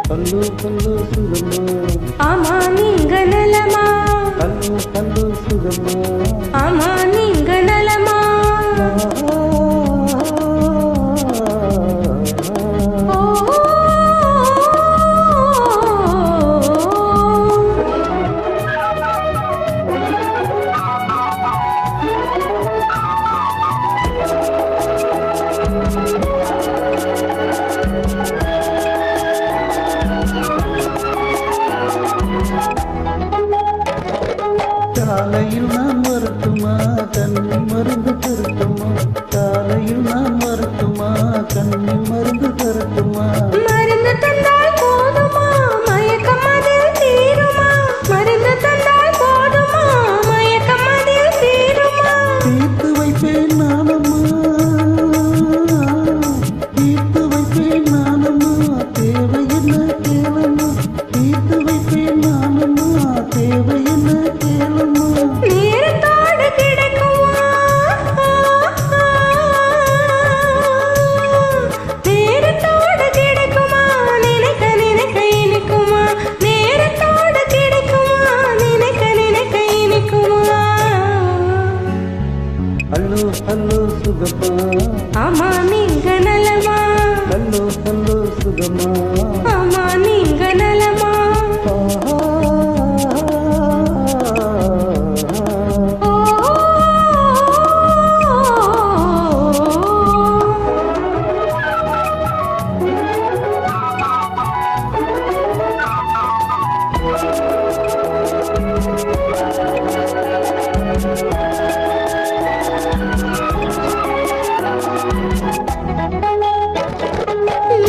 கல்லு கல்லு சுகமா ஆமா நீங்க நலமா கல்லு கல்லு சுகமா ஆமா நீங்க நலமா காலையில் நான் வரட்டுமா கண்ணி மருந்து தரட்டுமா காலையில் நான் வரட்டுமா கண்ணி மருந்து தரட்டுமா மருந்து தந்தால் போதுமா மயக்கம் அதில் தீருமா மருந்து தந்தால் போதுமா மயக்கம் அதில் தீருமா தீர்த்து வைப்பேன் நானம்மா தீர்த்து வைப்பேன் நானம்மா தேவை என்ன கேளம்மா தீர்த்து வைப்பேன் நானம்மா தேவை என்ன கேளம்மா நேரத்தோடு கிடைக்குமா நேரத்தோடு கிடைக்குமா நினைக்க நினைக்க இனிக்குமா நேரத்தோடு கிடைக்குமா நினைக்க நினைக்க இனிக்குமா ஹலோ ஹலோ சுகமா ஆமா நீங்க நலமா ஹலோ ஹலோ சுகமா ஆமா நீங்க நலமா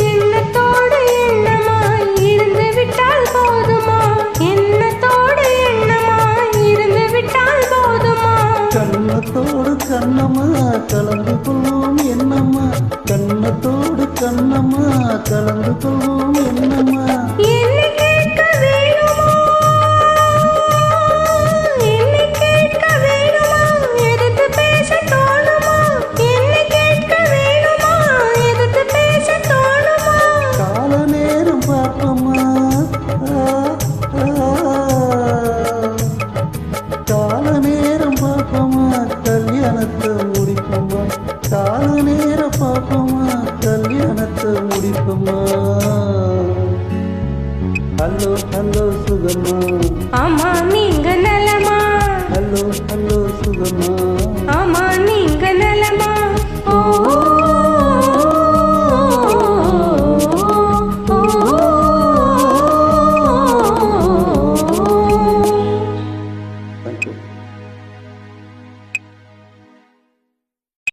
எண்ணத்தோடு எண்ணமாய் இருந்து விட்டால் போதுமா எண்ணத்தோடு எண்ணமாய் இருந்து விட்டால் போதுமா கண்ணத்தோடு கண்ணம்மா கலந்து கொள்வோம் என்னம்மா கண்ணத்தோடு கண்ணம்மா கலந்து கொள்வோம் என்னம்மா என்னை கேட்க வேணுமா என்னை கேட்க வேணுமா எதிர்த்து பேச தோணுமா என்னை கேட்க வேணுமா எதிர்த்து பேச தோணுமா கால நேரம் பார்ப்போமா கால நேரம் பார்ப்போமா கல்யாணத்தை முடிப்போமா கால நேரம் பார்ப்போமா கல்யாணத்தை முடிப்போமா ஹலோ ஹலோ சுகமா ஆமா நீங்க நலமா ஹலோ ஹலோ சுகமா